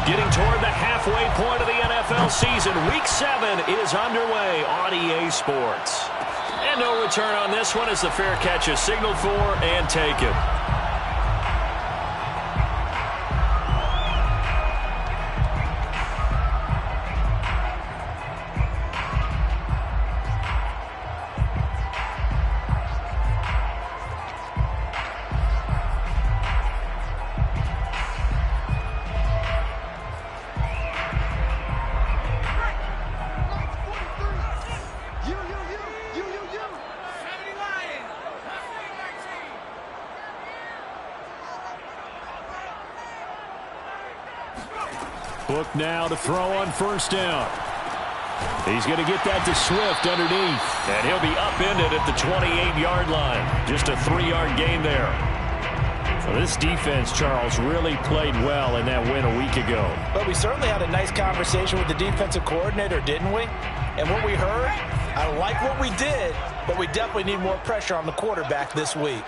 Getting toward the halfway point of the NFL season. Week 7 is underway on EA Sports. And no return on this one as the fair catch is signaled for and taken. Book now to throw on first down. He's going to get that to Swift underneath. And he'll be upended at the 28-yard line. Just a 3-yard gain there. So this defense, Charles, really played well in that win a week ago. But we certainly had a nice conversation with the defensive coordinator, didn't we? And what we heard, I like what we did, but we definitely need more pressure on the quarterback this week.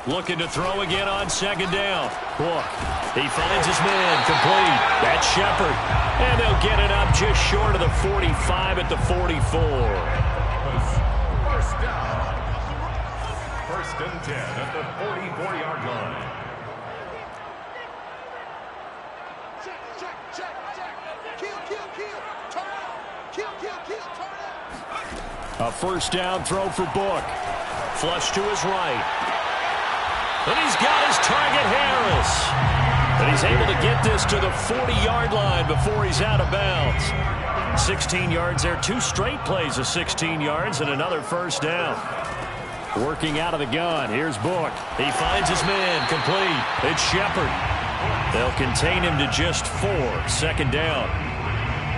Looking to throw again on second down. Book. He finds his man complete. That's Shepard. And they'll get it up just short of the 45 at the 44. First down. First and 10 at the 44-yard line. Check. Kill. Turn out. Kill. Turn out. A first down throw for Book. Flush to his right. And he's got his target, Harris. And he's able to get this to the 40-yard line before he's out of bounds. 16 yards there. 2 straight plays of 16 yards and another first down. Working out of the gun. Here's Book. He finds his man complete. It's Shepard. They'll contain him to just 4. Second down.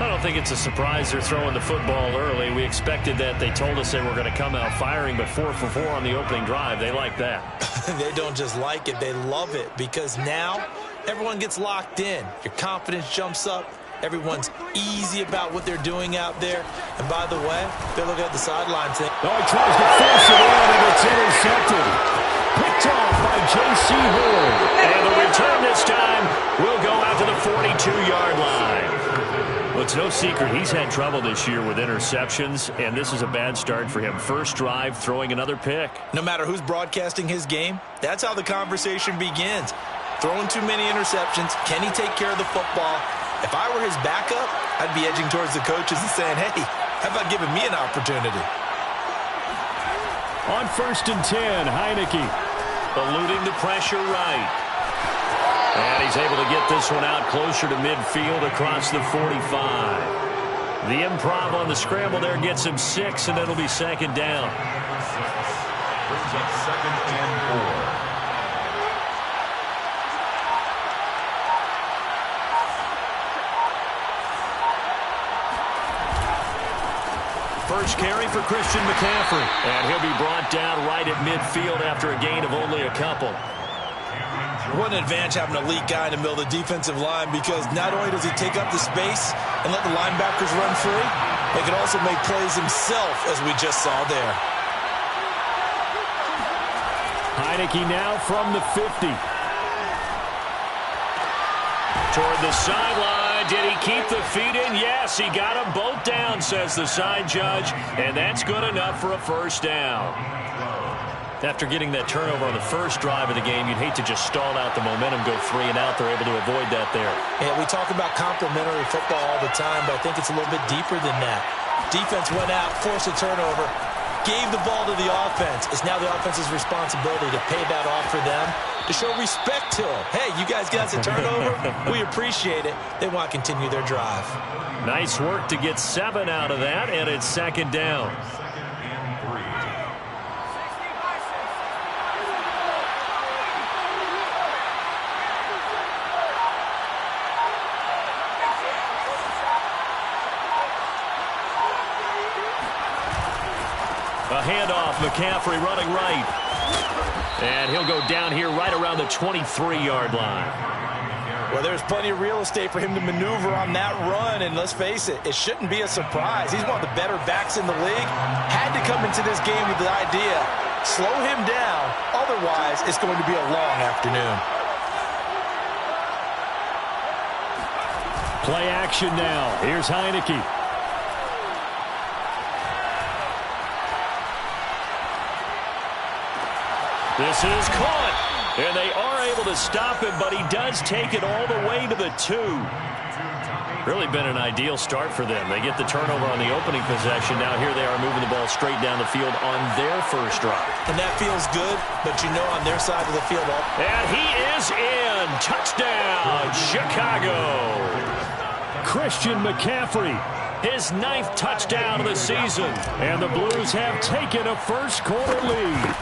I don't think it's a surprise they're throwing the football early. We expected that. They told us they were going to come out firing, but 4 for 4 on the opening drive. They like that. They don't just like it, they love it, because now everyone gets locked in. Your confidence jumps up. Everyone's easy about what they're doing out there. And by the way, they're looking at the sideline saying, Oh, he tries to force it in, and it's intercepted. Picked off by J.C. Horn. And the return this time will go out to the 42-yard line. Well, it's no secret he's had trouble this year with interceptions, and this is a bad start for him. First drive, throwing another pick. No matter who's broadcasting his game, that's how the conversation begins. Throwing too many interceptions, can he take care of the football? If I were his backup, I'd be edging towards the coaches and saying, hey, how about giving me an opportunity? On first and 10, Heineke. Eluding the pressure right. And he's able to get this one out closer to midfield across the 45. The improv on the scramble there gets him 6, and it'll be second down. Brings up second and 4. First carry for Christian McCaffrey. And he'll be brought down right at midfield after a gain of only a couple. What an advantage having an elite guy in the middle of the defensive line, because not only does he take up the space and let the linebackers run free, he can also make plays himself, as we just saw there. Heineke now from the 50. Toward the sideline. Did he keep the feet in? Yes, he got them both down, says the side judge. And that's good enough for a first down. After getting that turnover on the first drive of the game, you'd hate to just stall out the momentum, go 3 and out. They're able to avoid that there. Yeah, we talk about complementary football all the time, but I think it's a little bit deeper than that. Defense went out, forced a turnover, gave the ball to the offense. It's now the offense's responsibility to pay that off for them, to show respect to them. Hey, you guys got a turnover? We appreciate it. They want to continue their drive. Nice work to get 7 out of that, and it's second down. A handoff, McCaffrey running right. And he'll go down here right around the 23-yard line. Well, there's plenty of real estate for him to maneuver on that run, and let's face it, it shouldn't be a surprise. He's one of the better backs in the league. Had to come into this game with the idea, slow him down, otherwise it's going to be a long afternoon. Play action now. Here's Heineke. This is caught, and they are able to stop him, but he does take it all the way to the 2. Really been an ideal start for them. They get the turnover on the opening possession. Now here they are moving the ball straight down the field on their first drive. And that feels good, but you know on their side of the field. And he is in. Touchdown, Chicago. Christian McCaffrey. His 9th touchdown of the season. And the Blues have taken a first-quarter lead.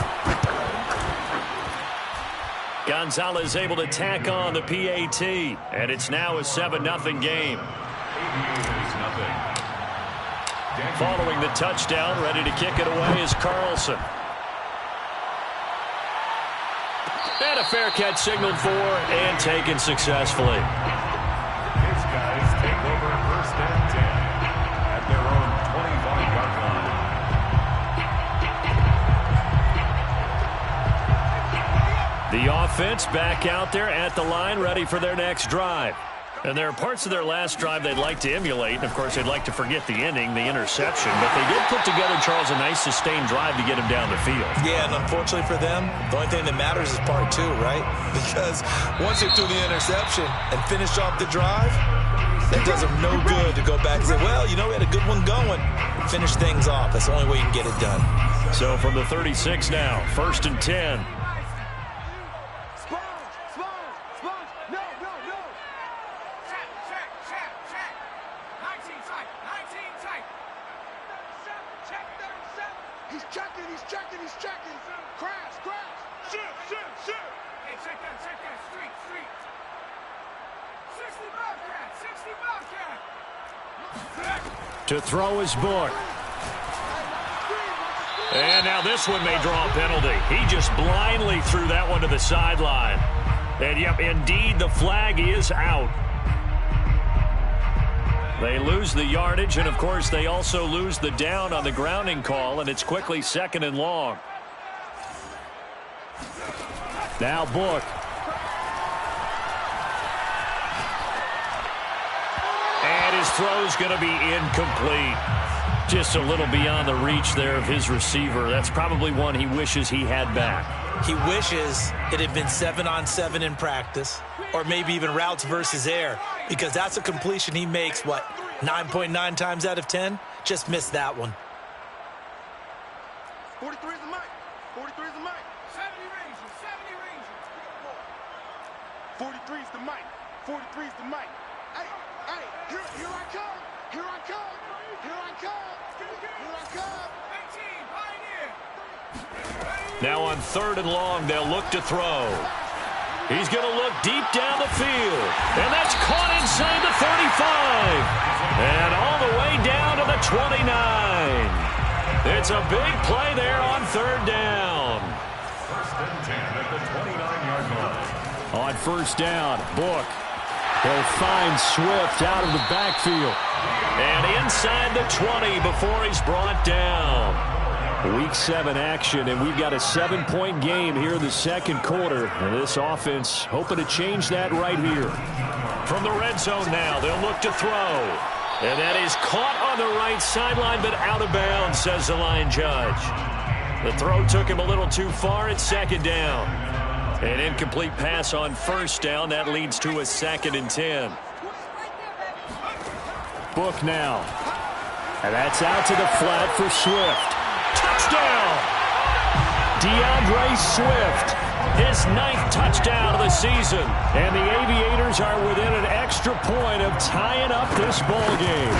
Gonzalez able to tack on the PAT, and it's now a 7-0 game. Following the touchdown, ready to kick it away is Carlson. And a fair catch signaled for and taken successfully. His guys take over 1st and 10 at their own 25-yard line. The offense back out there at the line, ready for their next drive. And there are parts of their last drive they'd like to emulate. And, of course, they'd like to forget the ending, the interception. But they did put together, Charles, a nice sustained drive to get him down the field. Yeah, and unfortunately for them, the only thing that matters is part 2, right? Because once they threw the interception and finished off the drive, that does them no good to go back and say, well, you know, we had a good one going. Finish things off. That's the only way you can get it done. So from the 36 now, 1st and 10. To throw his book. And now this one may draw a penalty. He just blindly threw that one to the sideline. And, yep, indeed, the flag is out. They lose the yardage, and, of course, they also lose the down on the grounding call, and it's quickly 2nd and long. Now Book. And his throw's going to be incomplete. Just a little beyond the reach there of his receiver. That's probably one he wishes he had back. He wishes it had been 7-on-7 in practice, or maybe even routes versus air, because that's a completion he makes, what, 9.9 times out of 10? Just missed that one. 43 is the mic. 43 is the mic. 70 Rangers. 70 Rangers. 43 is the mic. 43 is the mic. Hey, here I come. Here I come. Here I come. Here I come. 18, Pioneer. Now on 3rd and long, they'll look to throw. He's going to look deep down the field. And that's caught inside the 35. And all the way down to the 29. It's a big play there on 3rd down. 1st and 10 at the 29-yard line. On 1st down, Book. He'll find Swift out of the backfield. And inside the 20 before he's brought down. Week 7 action, and we've got a 7-point game here in the 2nd quarter. And this offense hoping to change that right here. From the red zone now, they'll look to throw. And that is caught on the right sideline, but out of bounds, says the line judge. The throw took him a little too far. It's 2nd down. An incomplete pass on 1st down. That leads to a 2nd and 10. Book now. And that's out to the flat for Swift. Touchdown! DeAndre Swift, his 9th touchdown of the season. And the Aviators are within an extra point of tying up this ball game.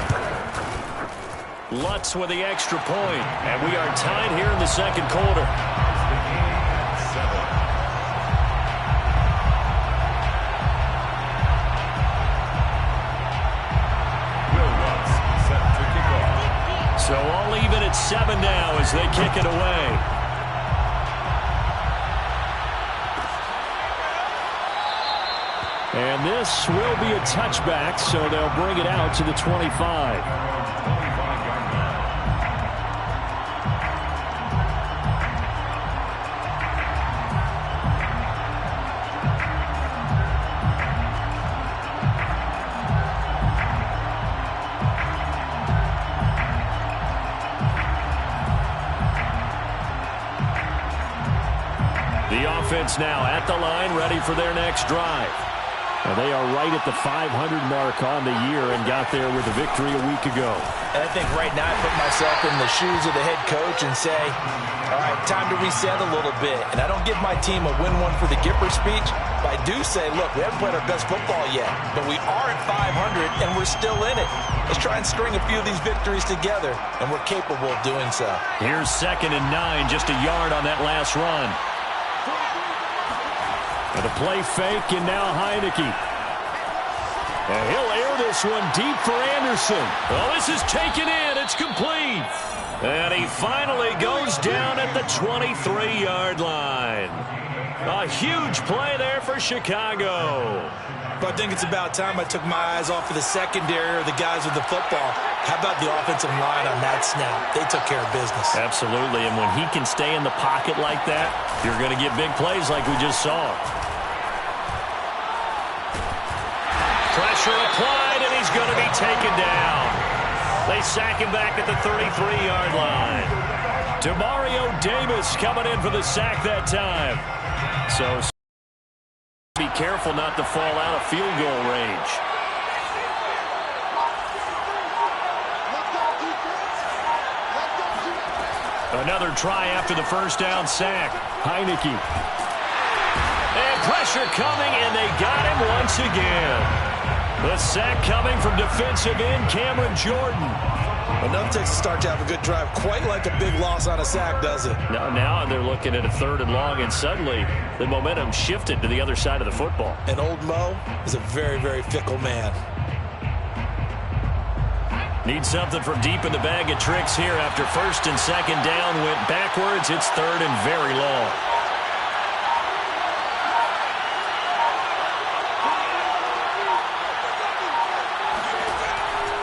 Lutz with the extra point, and we are tied here in the 2nd quarter. So all even at 7 now as they kick it away. And this will be a touchback, so they'll bring it out to the 25. The offense now at the line, ready for their next drive. And they are right at the 500 mark on the year and got there with a victory a week ago. And I think right now I put myself in the shoes of the head coach and say, all right, time to reset a little bit. And I don't give my team a win one for the Gipper speech, but I do say, look, we haven't played our best football yet, but we are at 500 and we're still in it. Let's try and string a few of these victories together, and we're capable of doing so. Here's 2nd and 9, just a yard on that last run. And a play fake, and now Heineke. And he'll air this one deep for Anderson. Oh, this is taken in. It's complete. And he finally goes down at the 23-yard line. A huge play there for Chicago. But I think it's about time I took my eyes off of the secondary or the guys with the football. How about the offensive line on that snap? They took care of business. Absolutely, and when he can stay in the pocket like that, you're going to get big plays like we just saw. Pressure applied, and he's going to be taken down. They sack him back at the 33-yard line. Demario Davis coming in for the sack that time. So be careful not to fall out of field goal range. Another try after the first down sack. Heineke. And pressure coming, and they got him once again. The sack coming from defensive end Cameron Jordan. Enough takes to start to have a good drive. Quite like a big loss on a sack, does it? Now they're looking at a 3rd and long, and suddenly the momentum shifted to the other side of the football. And old Mo is a very, very fickle man. Need something from deep in the bag of tricks here after 1st and 2nd down went backwards. It's 3rd and very long.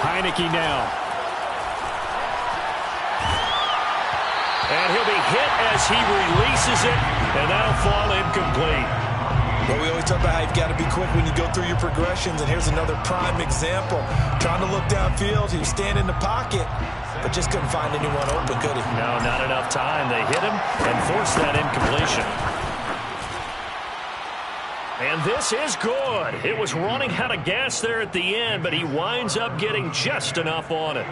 Heineke now. And he'll be hit as he releases it, and that'll fall incomplete. Well, we always talk about how you've got to be quick when you go through your progressions, and here's another prime example. Trying to look downfield, he was standing in the pocket, but just couldn't find anyone open, could he? No, not enough time. They hit him and forced that incompletion. And this is good. It was running out of gas there at the end, but he winds up getting just enough on it.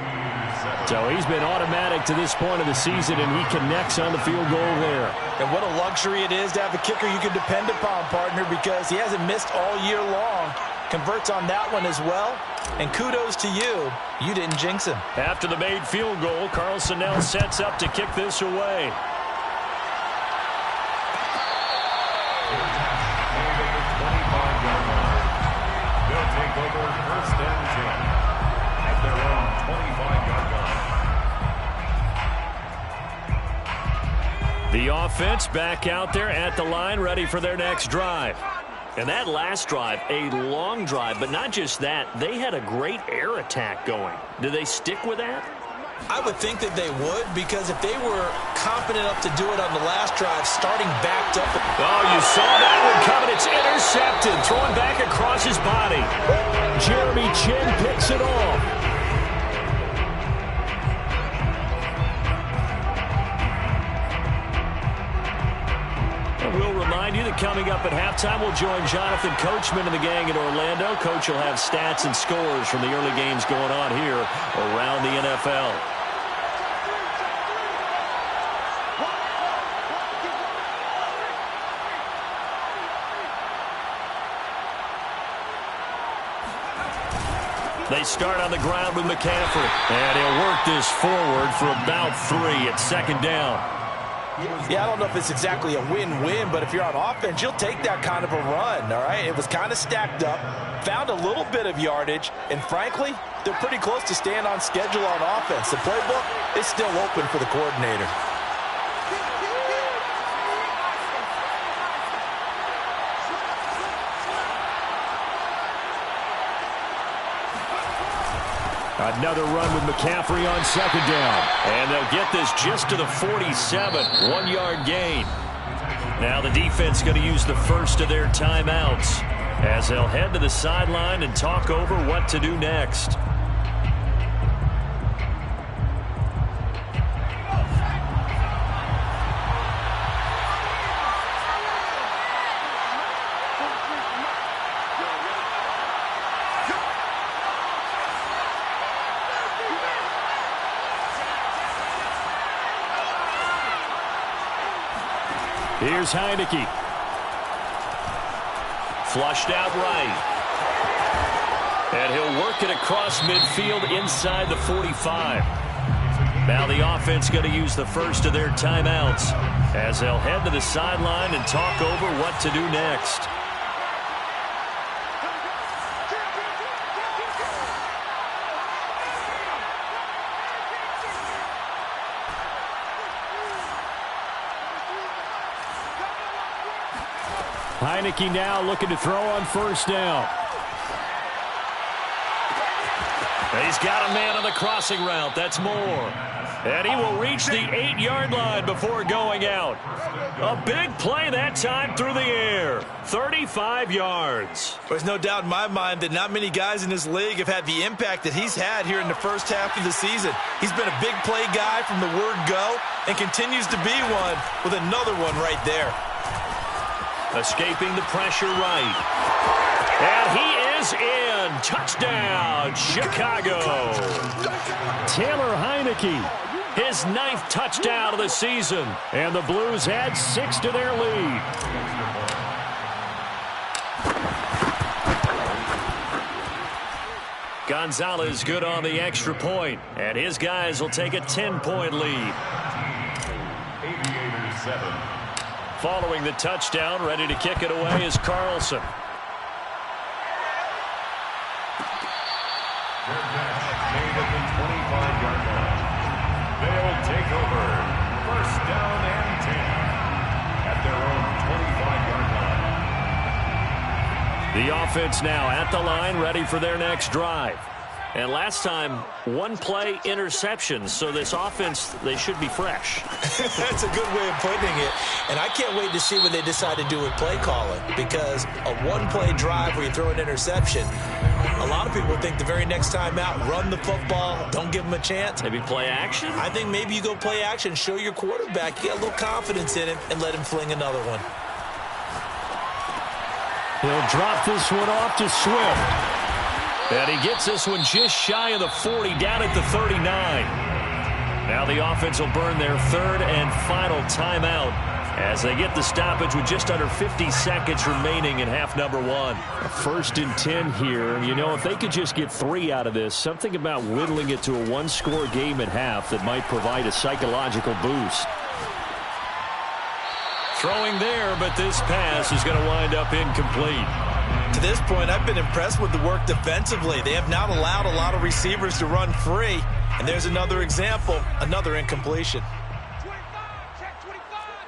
So he's been automatic to this point of the season, and he connects on the field goal there. And what a luxury it is to have a kicker you can depend upon, partner, because he hasn't missed all year long. Converts on that one as well. And kudos to you. You didn't jinx him. After the made field goal, Carlson now sets up to kick this away. They'll take over 1st and 10 at their own 25-yard line. The offense back out there at the line, ready for their next drive. And that last drive, a long drive, but not just that. They had a great air attack going. Do they stick with that? I would think that they would, because if they were confident enough to do it on the last drive, starting backed up. Oh, you saw that one coming. It's intercepted, throwing back across his body. Jeremy Chin picks it off. We'll remind you that coming up at halftime, we'll join Jonathan Coachman and the gang in Orlando. Coach will have stats and scores from the early games going on here around the NFL. They start on the ground with McCaffrey. And he'll work this forward for about 3 at 2nd down. Yeah, I don't know if it's exactly a win-win, but if you're on offense, you'll take that kind of a run, all right? It was kind of stacked up, found a little bit of yardage, and frankly, they're pretty close to staying on schedule on offense. The playbook is still open for the coordinator. Another run with McCaffrey on second down. And they'll get this just to the 47. 1-yard gain. Now the defense going to use the first of their timeouts as they'll head to the sideline and talk over what to do next. Here's Heineke. Flushed out right. And he'll work it across midfield inside the 45. Now the offense going to use the first of their timeouts as they'll head to the sideline and talk over what to do next. Heineke now looking to throw on first down. He's got a man on the crossing route. That's Moore. And he will reach the 8-yard line before going out. A big play that time through the air. 35 yards. There's no doubt in my mind that not many guys in this league have had the impact that he's had here in the first half of the season. He's been a big play guy from the word go and continues to be one with another one right there. Escaping the pressure right. And he is in. Touchdown, Chicago. Taylor Heineke. His 9th touchdown of the season. And the Blues add 6 to their lead. Gonzalez good on the extra point. And his guys will take a 10-point lead. Aviators 7. Following the touchdown, ready to kick it away is Carlson. Their catch made at the 25-yard line. They'll take over. First down and 10 at their own 25-yard line. The offense now at the line, ready for their next drive. And last time, 1-play interceptions, so this offense, they should be fresh. That's a good way of putting it. And I can't wait to see what they decide to do with play calling, because a 1-play drive where you throw an interception, a lot of people think the very next time out, run the football, don't give them a chance. Maybe play action? I think maybe you go play action, show your quarterback, get a little confidence in him, and let him fling another one. He'll drop this one off to Swift. And he gets this one just shy of the 40, down at the 39. Now the offense will burn their 3rd and final timeout as they get the stoppage with just under 50 seconds remaining in half number 1. 1st and 10 here. You know, if they could just get 3 out of this, something about whittling it to a 1-score game at half that might provide a psychological boost. Throwing there, but this pass is going to wind up incomplete. To this point, I've been impressed with the work defensively. They have not allowed a lot of receivers to run free. And there's another example, another incompletion. 25, check 25,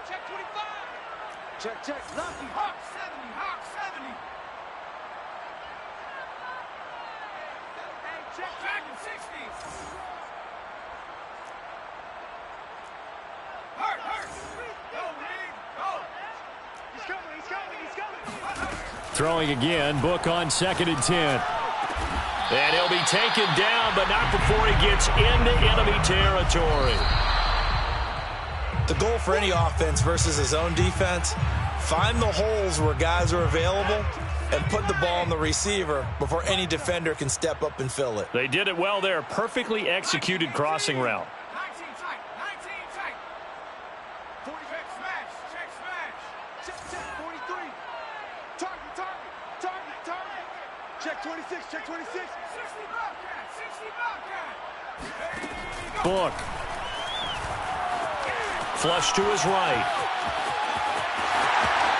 check 25. Check, Lucky. Hawk 70, Hawk 70. Hey, check 60. Hurt. Go, Reed, go. He's coming. Throwing again, Book on 2nd and 10. And he'll be taken down, but not before he gets into enemy territory. The goal for any offense versus his own defense, find the holes where guys are available and put the ball on the receiver before any defender can step up and fill it. They did it well there. Perfectly executed crossing route. 19 tight. 40 check smash. Check 43. Target. Check 26, check 26. 60 Bobcat. Book. Flush to his right.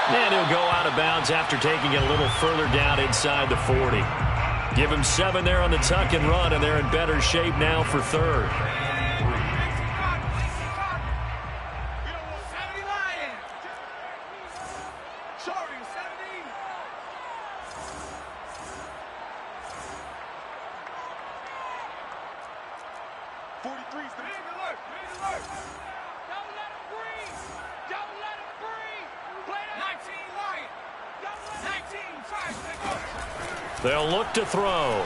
And he'll go out of bounds after taking it a little further down inside the 40. Give him 7 there on the tuck and run, and they're in better shape now for 3rd. 43's the alert. Don't let him breathe. Don't let him breathe. Play that 19 Lion. Don't let 19 5. They'll look to throw.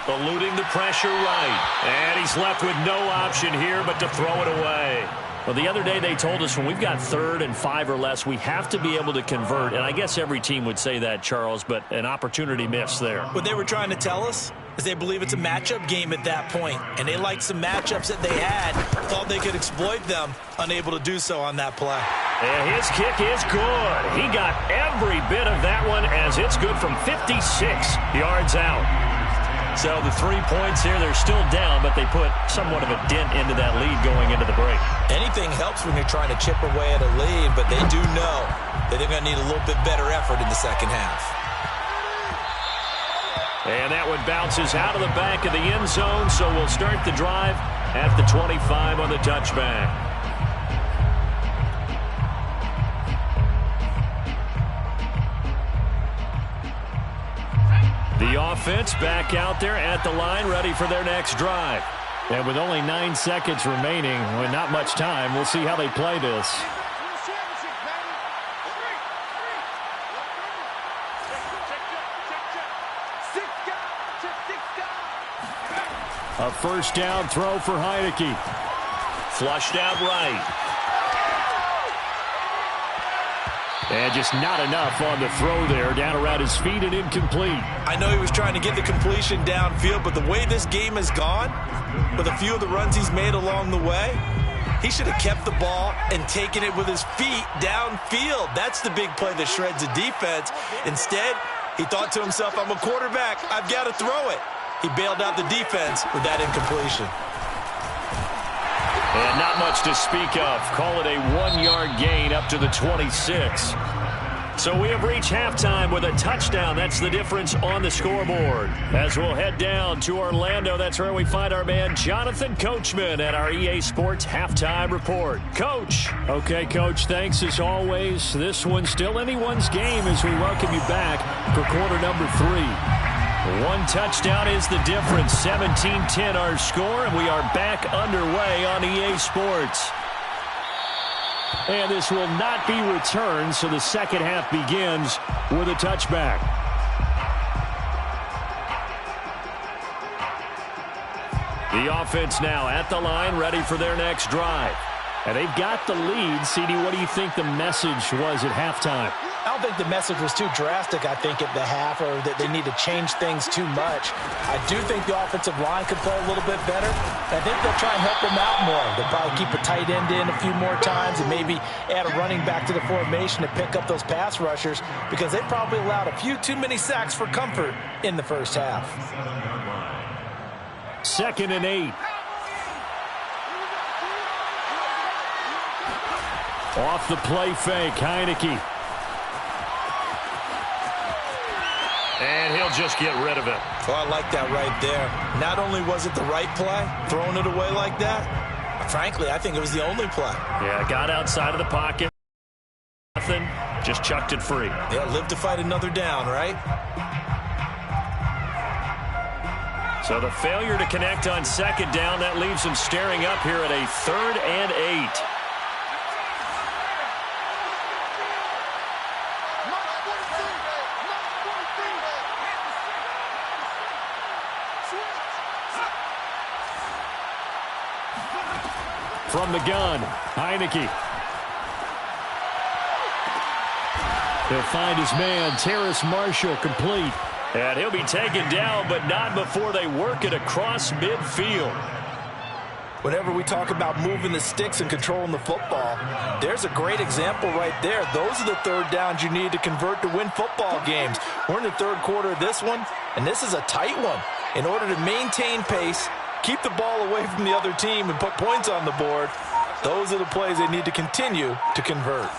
Eluding the pressure right. And he's left with no option here but to throw it away. Well, the other day they told us when we've got 3rd and 5 or less, we have to be able to convert. And I guess every team would say that, Charles, but an opportunity missed there. What they were trying to tell us is they believe it's a matchup game at that point, and they liked some matchups that they had, thought they could exploit them, unable to do so on that play. And his kick is good. He got every bit of that one as it's good from 56 yards out. So the 3 points here, they're still down, but they put somewhat of a dent into that lead going into the break. Anything helps when you're trying to chip away at a lead, but they do know that they're going to need a little bit better effort in the second half. And that one bounces out of the back of the end zone, so we'll start the drive at the 25 on the touchback. The offense back out there at the line, ready for their next drive. And with only 9 seconds remaining, with not much time, we'll see how they play this. A first down throw for Heineke. Flushed out right. And just not enough on the throw there. Down around his feet and incomplete. I know he was trying to get the completion downfield, but the way this game has gone, with a few of the runs he's made along the way, he should have kept the ball and taken it with his feet downfield. That's the big play that shreds the defense. Instead, he thought to himself, I'm a quarterback. I've got to throw it. He bailed out the defense with that incompletion. And not much to speak of. Call it a 1-yard gain up to the 26. So we have reached halftime with a touchdown. That's the difference on the scoreboard. As we'll head down to Orlando, that's where we find our man Jonathan Coachman at our EA Sports Halftime Report. Coach. Okay, Coach, thanks as always. This one's still anyone's game as we welcome you back for quarter number 3. 1 touchdown is the difference. 17-10 our score, and we are back underway on EA Sports. And this will not be returned, so the second half begins with a touchback. The offense now at the line, ready for their next drive. And they've got the lead. CD, what do you think the message was at halftime? I don't think the message was too drastic, I think, at the half, or that they need to change things too much. I do think the offensive line could play a little bit better. I think they'll try and help them out more. They'll probably keep a tight end in a few more times and maybe add a running back to the formation to pick up those pass rushers, because they probably allowed a few too many sacks for comfort in the first half. 2nd and 8. Off the play fake, Heineke. And he'll just get rid of it. Oh, I like that right there. Not only was it the right play, throwing it away like that, frankly, I think it was the only play. Yeah, got outside of the pocket. Nothing, just chucked it free. Yeah, live to fight another down, right? So the failure to connect on 2nd down, that leaves him staring up here at a 3rd and 8. From the gun, Heineke. He'll find his man, Terrace Marshall, complete. And he'll be taken down, but not before they work it across midfield. Whenever we talk about moving the sticks and controlling the football, there's a great example right there. Those are the 3rd downs you need to convert to win football games. We're in the 3rd quarter of this one, and this is a tight one. In order to maintain pace, keep the ball away from the other team, and put points on the board, those are the plays they need to continue to convert.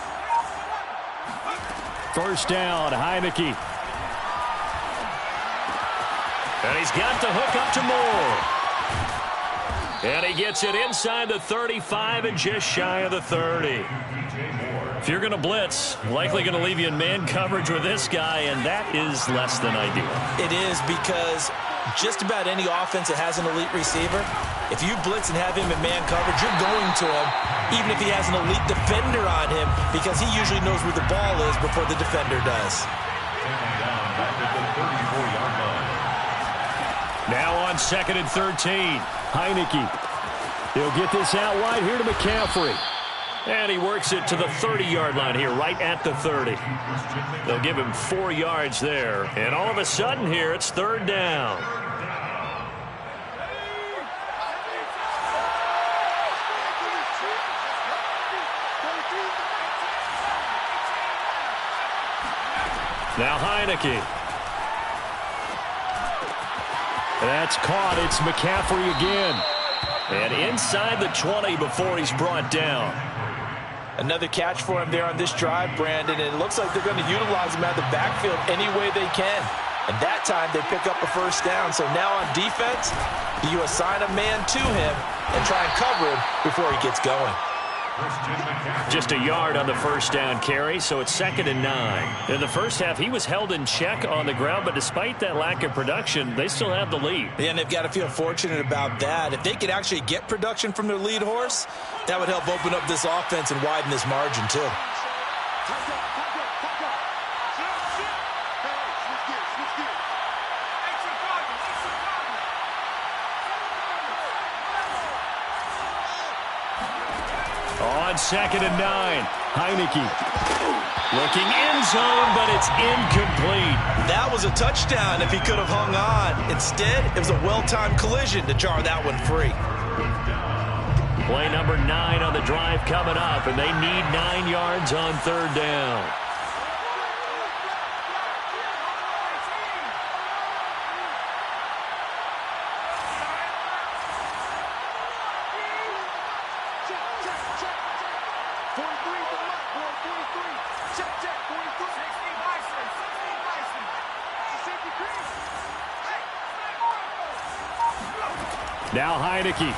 1st down, Heineke. And he's got the hook up to Moore. And he gets it inside the 35 and just shy of the 30. If you're going to blitz, likely going to leave you in man coverage with this guy, and that is less than ideal. It is, because just about any offense that has an elite receiver, if you blitz and have him in man coverage, you're going to him, even if he has an elite defender on him, because he usually knows where the ball is before the defender does. Now on 2nd and 13, Heineke. He'll get this out wide here to McCaffrey. And he works it to the 30-yard line here, right at the 30. They'll give him 4 yards there. And all of a sudden here, it's 3rd down. Now Heineke. That's caught. It's McCaffrey again. And inside the 20 before he's brought down. Another catch for him there on this drive, Brandon. And it looks like they're going to utilize him out of the backfield any way they can. And that time they pick up a 1st down. So now on defense, you assign a man to him and try and cover him before he gets going. Just a yard on the 1st down carry, so it's 2nd and 9. In the first half, he was held in check on the ground, but despite that lack of production, they still have the lead. Yeah, and they've got to feel fortunate about that. If they could actually get production from their lead horse, that would help open up this offense and widen this margin too. On 2nd and 9, Heineke looking end zone, but it's incomplete. That was a touchdown if he could have hung on. Instead, it was a well-timed collision to jar that one free. Play number 9 on the drive coming up, and they need 9 yards on 3rd down. Now Heineke.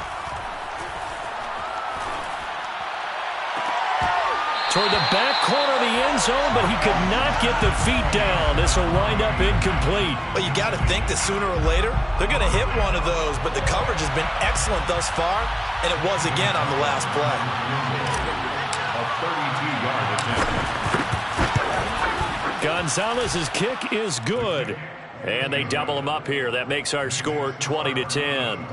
Toward the back corner of the end zone, but he could not get the feet down. This will wind up incomplete. Well, you got to think that sooner or later, they're going to hit one of those, but the coverage has been excellent thus far, and it was again on the last play. A 32-yard attempt. Gonzalez's kick is good. And they double him up here. That makes our score 20-10.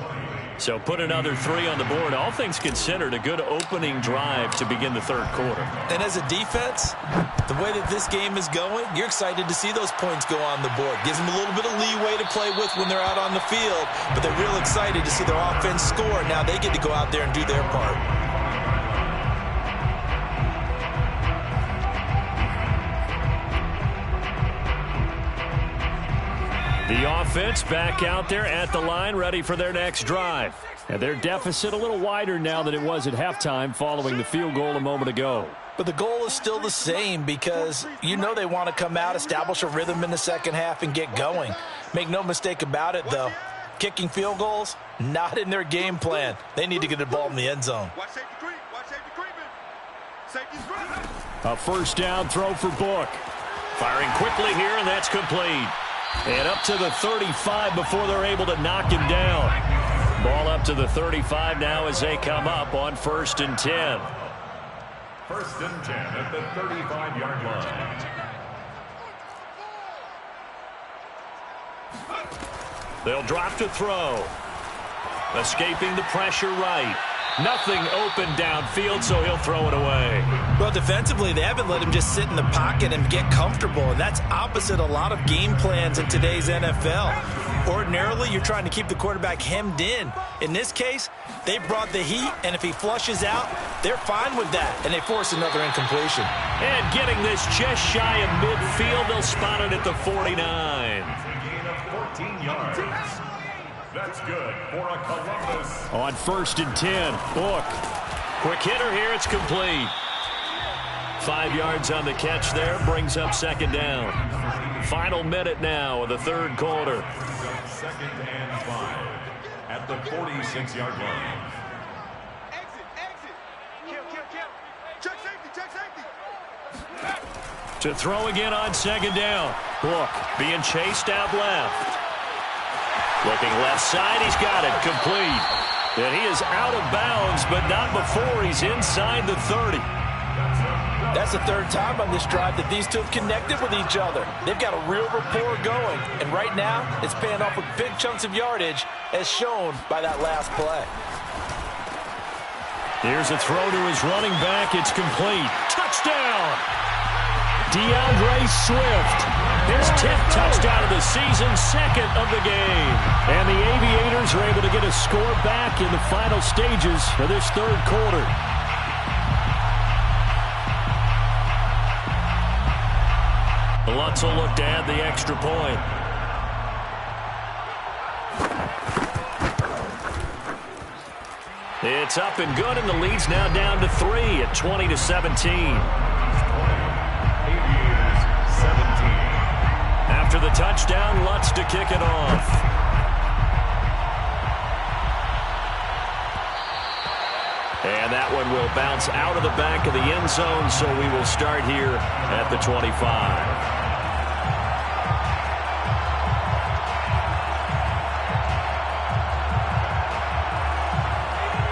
So put another 3 on the board. All things considered, a good opening drive to begin the 3rd quarter. And as a defense, the way that this game is going, you're excited to see those points go on the board. Gives them a little bit of leeway to play with when they're out on the field, but they're real excited to see their offense score. Now they get to go out there and do their part. The offense back out there at the line, ready for their next drive. And their deficit a little wider now than it was at halftime following the field goal a moment ago. But the goal is still the same, because you know they want to come out, establish a rhythm in the second half, and get going. Make no mistake about it, though. Kicking field goals, not in their game plan. They need to get the ball in the end zone. Watch safety creep. Watch safety creeping. Safety's creeping. A 1st down throw for Book. Firing quickly here, and that's complete. And up to the 35 before they're able to knock him down. Ball up to the 35 now as they come up on 1st and 10. 1st and 10 at the 35-yard line. They'll drop to throw. Escaping the pressure right. Nothing open downfield, so he'll throw it away. Well, defensively, they haven't let him just sit in the pocket and get comfortable, and that's opposite a lot of game plans in today's NFL. Ordinarily, you're trying to keep the quarterback hemmed in. In this case, they brought the heat, and if he flushes out, they're fine with that, and they force another incompletion. And getting this just shy of midfield, they'll spot it at the 49. Gain of 14 yards. That's good for a Columbus. On 1st and 10, Book. Quick hitter here, it's complete. 5 yards on the catch there, brings up 2nd down. Final minute now of the 3rd quarter. 2nd and 5. at the 46-yard line. Exit. Kill. Check safety. To throw again on second down. Book being chased out left. Looking left side, he's got it. Complete. And he is out of bounds, but not before he's inside the 30. That's the third time on this drive that these two have connected with each other. They've got a real rapport going, and right now it's paying off with big chunks of yardage, as shown by that last play. Here's a throw to his running back. It's complete. Touchdown! DeAndre Swift. His 10th touchdown of the season, second of the game. And the Aviators are able to get a score back in the final stages of this third quarter. Lutz will look to add the extra point. It's up and good, and the lead's now down to 3 at 20-17. After the touchdown, Lutz to kick it off. And that one will bounce out of the back of the end zone, so we will start here at the 25.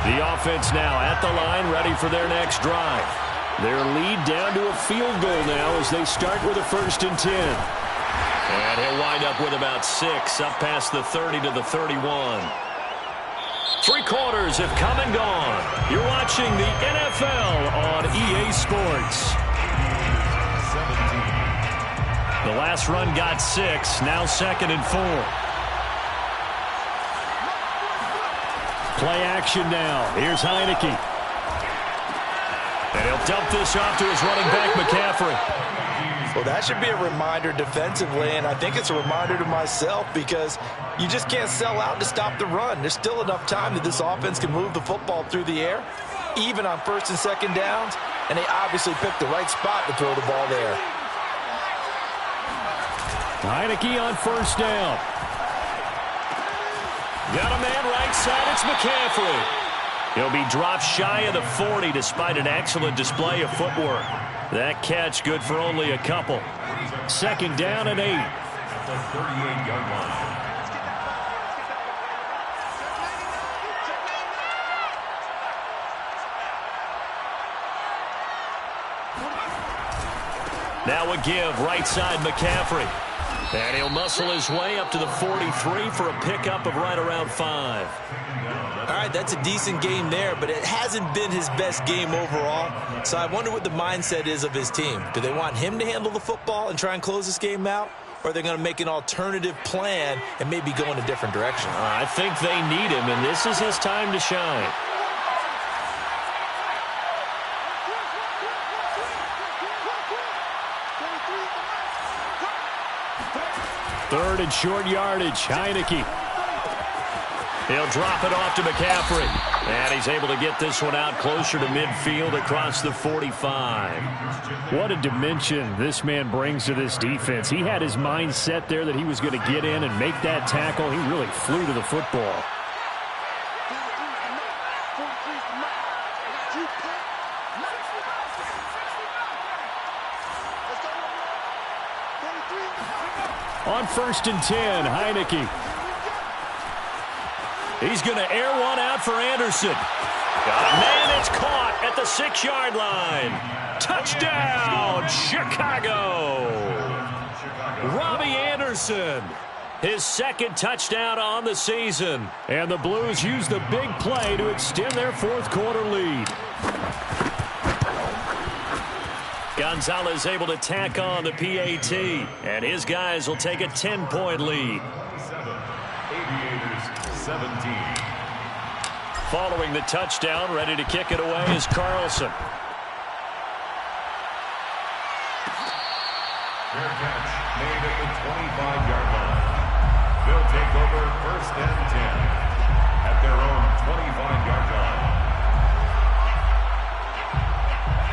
The offense now at the line, ready for their next drive. Their lead down to a field goal now as they start with a 1st and 10. And he'll wind up with about 6, up past the 30 to the 31. 3 quarters have come and gone. You're watching the NFL on EA Sports. The last run got 6, now 2nd and 4. Play action now. Here's Heineke. And he'll dump this off to his running back, McCaffrey. Well, that should be a reminder defensively, and I think it's a reminder to myself because you just can't sell out to stop the run. There's still enough time that this offense can move the football through the air, even on 1st and 2nd downs, and they obviously picked the right spot to throw the ball there. Heineke on 1st down. Got a man right side, it's McCaffrey. He'll be dropped shy of the 40 despite an excellent display of footwork. That catch good for only a couple. 2nd down and 8. At the 38-yard line. Now a give, right side McCaffrey. And he'll muscle his way up to the 43 for a pickup of right around 5. All right, that's a decent game there, but it hasn't been his best game overall. So I wonder what the mindset is of his team. Do they want him to handle the football and try and close this game out? Or are they going to make an alternative plan and maybe go in a different direction? I think they need him, and this is his time to shine. 3rd and short yardage. Heineke. He'll drop it off to McCaffrey. And he's able to get this one out closer to midfield across the 45. What a dimension this man brings to this defense. He had his mind set there that he was going to get in and make that tackle. He really flew to the football. On 1st and 10, Heineke. He's going to air one out for Anderson. Man, it's caught at the 6-yard line. Touchdown, Chicago. Robbie Anderson. His 2nd touchdown on the season. And the Blues use the big play to extend their 4th quarter lead. Gonzalez able to tack on the PAT. And his guys will take a 10-point lead. 17. Following the touchdown, ready to kick it away is Carlson. Fair catch made at the 25-yard line. They'll take over 1st and 10 at their own 25-yard line.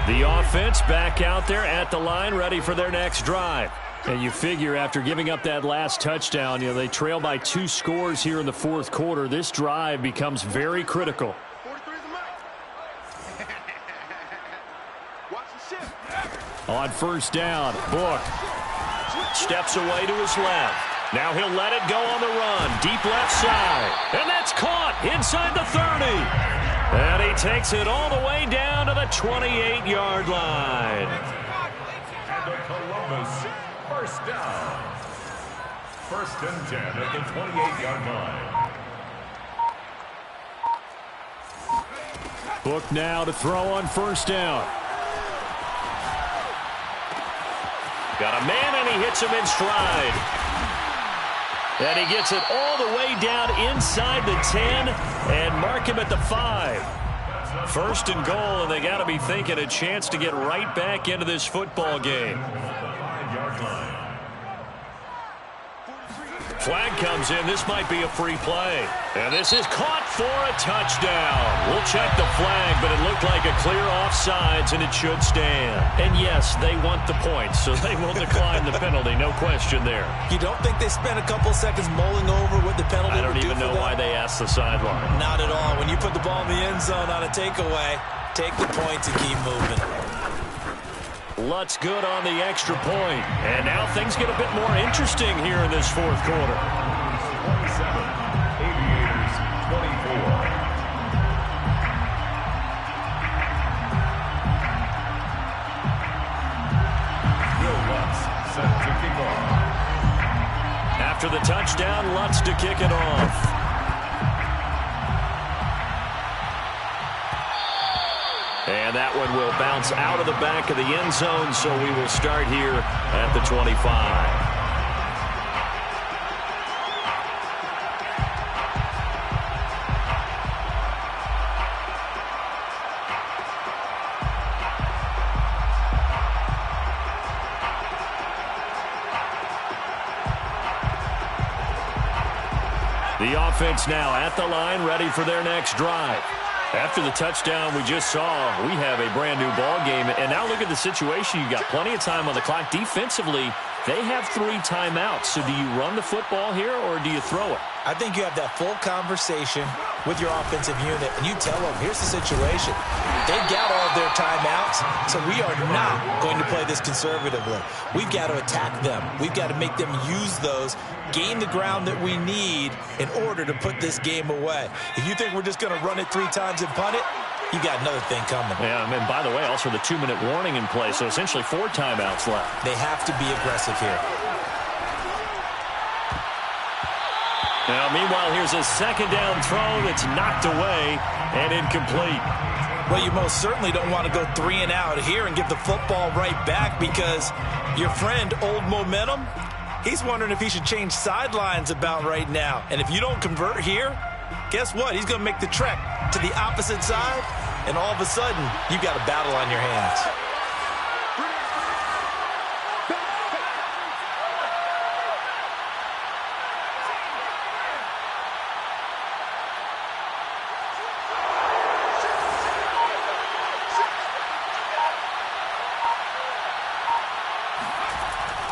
The offense back out there at the line, ready for their next drive. And you figure after giving up that last touchdown, they trail by 2 scores here in the fourth quarter. This drive becomes very critical. 43 is the mic. Watch the shift. On first down, Book Steps away to his left. Now he'll let it go on the run. Deep left side. And that's caught inside the 30. And he takes it all the way down to the 28-yard line. And the Columbus first down. 1st and 10 at the 28-yard line. Book now to throw on first down. Got a man, and he hits him in stride. And he gets it all the way down inside the 10 and mark him at the 5. 1st and goal, and they got to be thinking a chance to get right back into this football game. Flag comes in. This might be a free play. And this is caught for a touchdown. We'll check the flag, but it looked like a clear offsides, and it should stand. And yes, they want the points, so they will decline the penalty. No question there. You don't think they spent a couple seconds mulling over what the penalty I don't would do even for know them? why they asked the sideline. Not at all. When you put the ball in the end zone on a takeaway, take the points and keep moving. Lutz good on the extra point. And now things get a bit more interesting here in this fourth quarter. 27, Aviators 24. Will Lutz set to kick off. After the touchdown, Lutz to kick it off. And that one will bounce out of the back of the end zone, so we will start here at the 25. The offense now at the line, ready for their next drive. After the touchdown we just saw, we have a brand-new ball game. And now look at the situation. You've got plenty of time on the clock. Defensively, they have 3 timeouts. So do you run the football here, or do you throw it? I think you have that full conversation with your offensive unit, and you tell them, here's the situation. They've got all of their timeouts, so we are not going to play this conservatively. We've got to attack them. We've got to make them use those, gain the ground that we need in order to put this game away. If you think we're just going to run it 3 times and punt it, you got another thing coming. Yeah, and by the way, also the 2-minute warning in play, so essentially 4 timeouts left. They have to be aggressive here. Now, meanwhile, here's a second down throw that's knocked away and incomplete. Well, you most certainly don't want to go 3 and out here and get the football right back, because your friend, Old Momentum, he's wondering if he should change sidelines about right now. And if you don't convert here, guess what? He's going to make the trek to the opposite side, and all of a sudden, you've got a battle on your hands.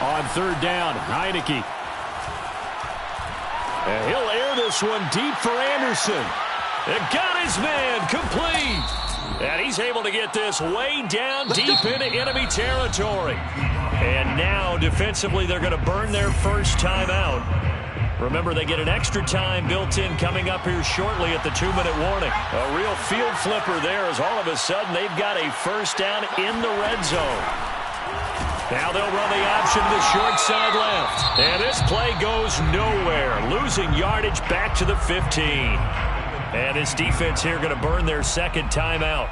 On third down, Heineke. And he'll air this one deep for Anderson. And got his man complete. And he's able to get this way down deep into enemy territory. And now defensively they're going to burn their first timeout. Remember, they get an extra time built in coming up here shortly at the 2-minute warning. A real field flipper there, as all of a sudden they've got a first down in the red zone. Now they'll run the option to the short side left. And this play goes nowhere. Losing yardage back to the 15. And this defense here going to burn their second timeout.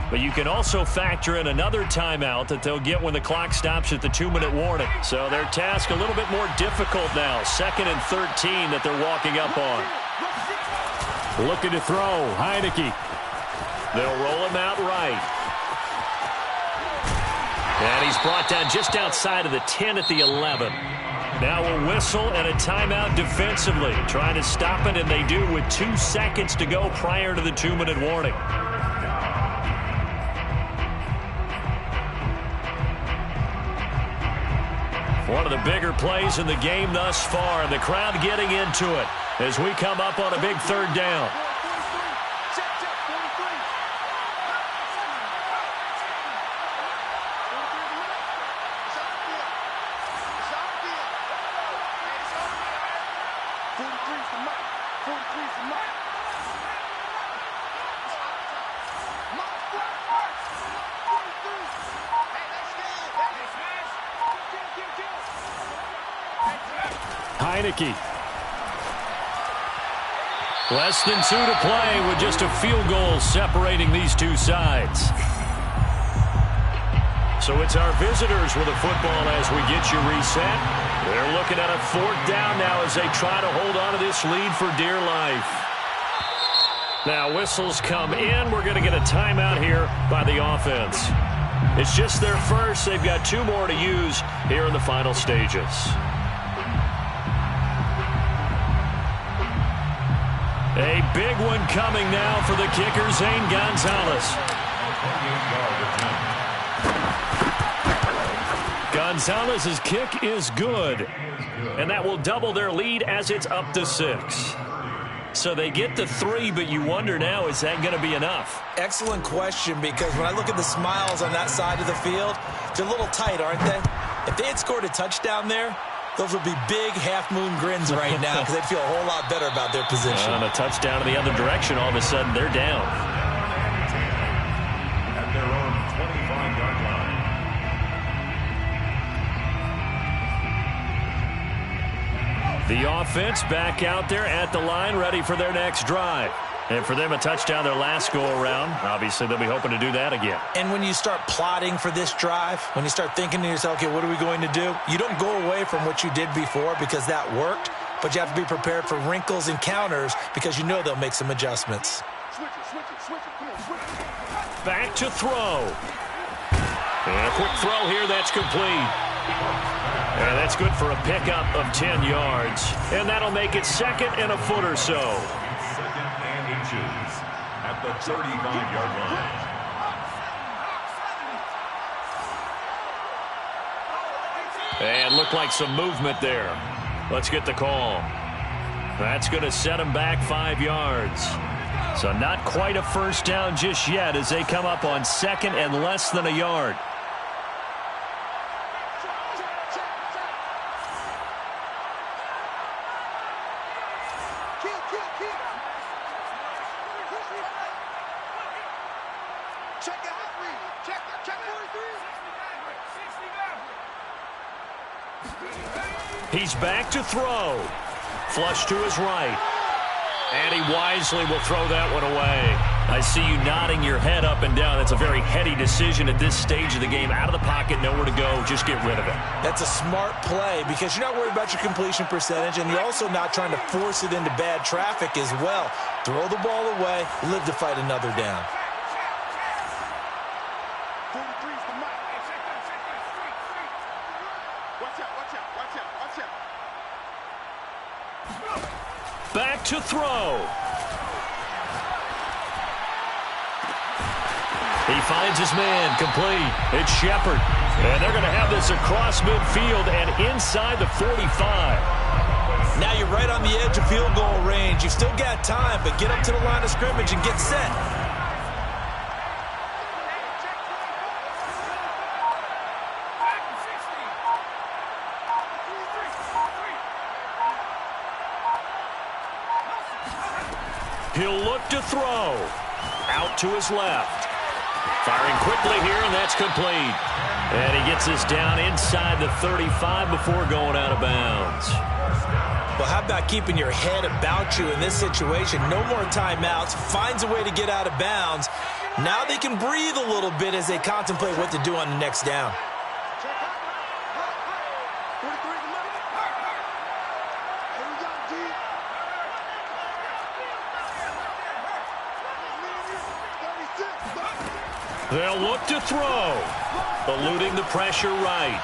But you can also factor in another timeout that they'll get when the clock stops at the 2-minute warning. So their task a little bit more difficult now. 2nd and 13 that they're walking up on. Looking to throw, Heineke. They'll roll him out right. And he's brought down just outside of the 10 at the 11. Now a whistle and a timeout defensively. Trying to stop it, and they do with 2 seconds to go prior to the 2-minute warning. One of the bigger plays in the game thus far, and the crowd getting into it as we come up on a big third down. Heineke. Less than 2 to play with just a field goal separating these two sides. So it's our visitors with the football as we get you reset. They're looking at a 4th down now as they try to hold on to this lead for dear life. Now whistles come in. We're going to get a timeout here by the offense. It's just their first. They've got 2 more to use here in the final stages. A big one coming now for the kicker, Zane Gonzalez. Gonzalez's kick is good, and that will double their lead as it's up to 6. So they get to 3, but you wonder now, is that going to be enough? Excellent question, because when I look at the smiles on that side of the field, they're a little tight, aren't they? If they had scored a touchdown there, those would be big half-moon grins right now because they'd feel a whole lot better about their position. On a touchdown in the other direction, all of a sudden they're down. At their own 25-yard line. The offense back out there at the line, ready for their next drive. And for them, a touchdown their last go-around. Obviously, they'll be hoping to do that again. And when you start plotting for this drive, when you start thinking to yourself, okay, what are we going to do? You don't go away from what you did before because that worked, but you have to be prepared for wrinkles and counters because you know they'll make some adjustments. Back to throw. And a quick throw here, that's complete. And that's good for a pickup of 10 yards. And that'll make it 2nd and a foot or so. At the 35-yard line. And looked like some movement there. Let's get the call. That's going to set them back 5 yards. So not quite a first down just yet as they come up on 2nd and less than a yard. He's back to throw. Flush to his right. And he wisely will throw that one away. I see you nodding your head up and down. That's a very heady decision at this stage of the game. Out of the pocket, nowhere to go. Just get rid of it. That's a smart play because you're not worried about your completion percentage, and you're also not trying to force it into bad traffic as well. Throw the ball away, live to fight another down. Back to throw. He finds his man, complete. It's Shepard. And they're going to have this across midfield and inside the 45. Now you're right on the edge of field goal range. You've still got time, but get up to the line of scrimmage and get set. He'll look to throw. Out to his left. Firing quickly here, and that's complete. And he gets this down inside the 35 before going out of bounds. Well, how about keeping your head about you in this situation? No more timeouts. Finds a way to get out of bounds. Now they can breathe a little bit as they contemplate what to do on the next down. They'll look to throw. Eluding the pressure right.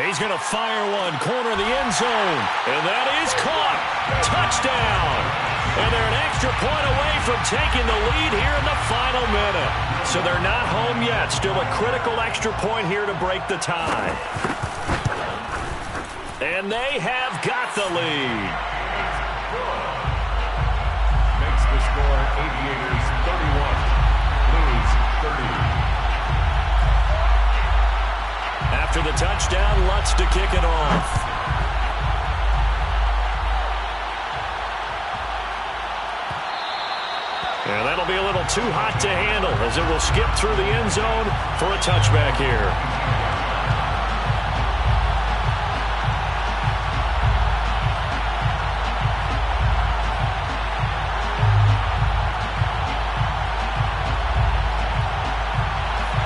He's going to fire one. Corner of the end zone. And that is caught. Touchdown. And they're an extra point away from taking the lead here in the final minute. So they're not home yet. Still a critical extra point here to break the tie. And they have got the lead. Makes the score Aviators 31, Blues 30. After the touchdown, Lutz to kick it off. And that'll be a little too hot to handle as it will skip through the end zone for a touchback here.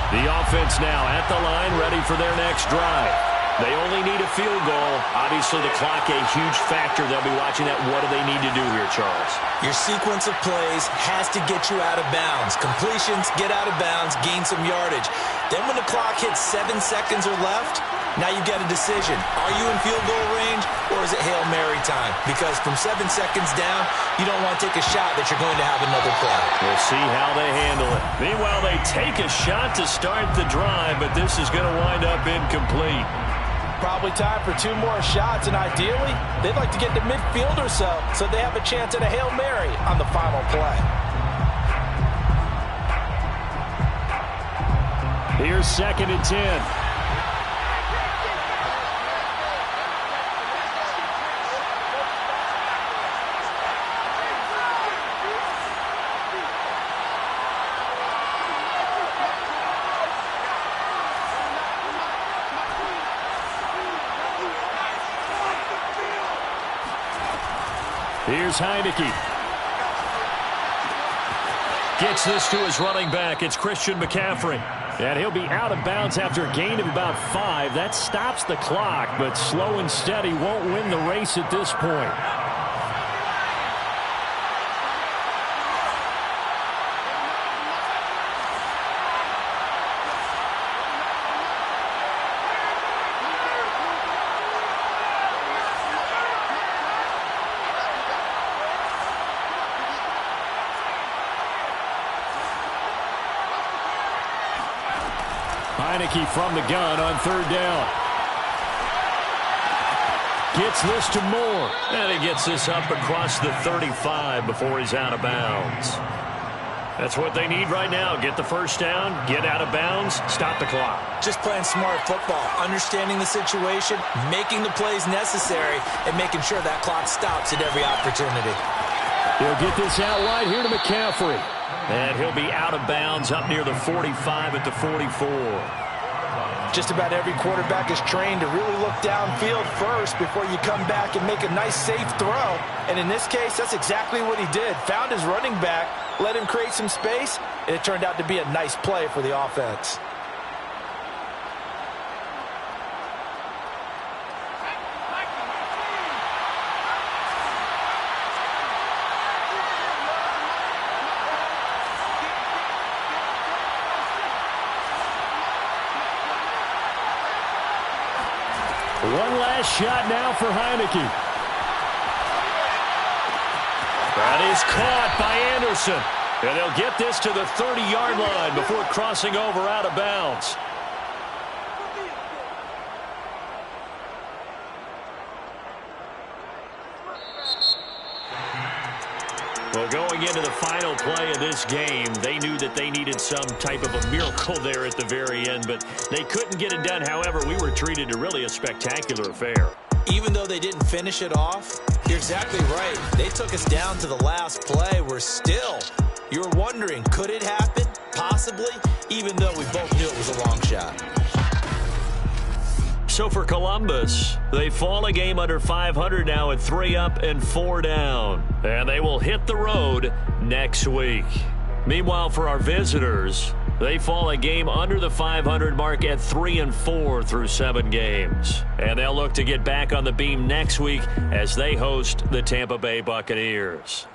The offense now at the line, ready for their next drive. They only need a field goal. Obviously, the clock a huge factor. They'll be watching that. What do they need to do here, Charles? Your sequence of plays has to get you out of bounds. Completions, get out of bounds, gain some yardage. Then when the clock hits 7 seconds or left, now you get a decision. Are you in field goal range or is it Hail Mary time? Because from 7 seconds down, you don't want to take a shot that you're going to have another play. We'll see how they handle it. Meanwhile, they take a shot to start the drive, but this is going to wind up incomplete. Probably time for 2 more shots, and ideally, they'd like to get to midfield or so they have a chance at a Hail Mary on the final play. Here's 2nd and 10. Here's Heineke. Gets this to his running back. It's Christian McCaffrey. And he'll be out of bounds after a gain of about 5. That stops the clock, but slow and steady won't win the race at this point. Heineke from the gun on 3rd down. Gets this to Moore. And he gets this up across the 35 before he's out of bounds. That's what they need right now. Get the first down, get out of bounds, stop the clock. Just playing smart football, understanding the situation, making the plays necessary, and making sure that clock stops at every opportunity. He'll get this out wide here to McCaffrey. And he'll be out of bounds up near the 45 at the 44. Just about every quarterback is trained to really look downfield first before you come back and make a nice, safe throw. And in this case, that's exactly what he did. Found his running back, let him create some space, and it turned out to be a nice play for the offense. One last shot now for Heineke. That is caught by Anderson. And they'll get this to the 30-yard line before crossing over out of bounds. Well, going into the final play of this game, they knew that they needed some type of a miracle there at the very end, but they couldn't get it done. However, we were treated to really a spectacular affair. Even though they didn't finish it off, you're exactly right. They took us down to the last play. We're still, you're wondering, could it happen? Possibly, even though we both knew it was a long shot. So for Columbus, they fall a game under 500 now at 3 up and 4 down. And they will hit the road next week. Meanwhile, for our visitors, they fall a game under the 500 mark at 3 and 4 through 7 games. And they'll look to get back on the beam next week as they host the Tampa Bay Buccaneers.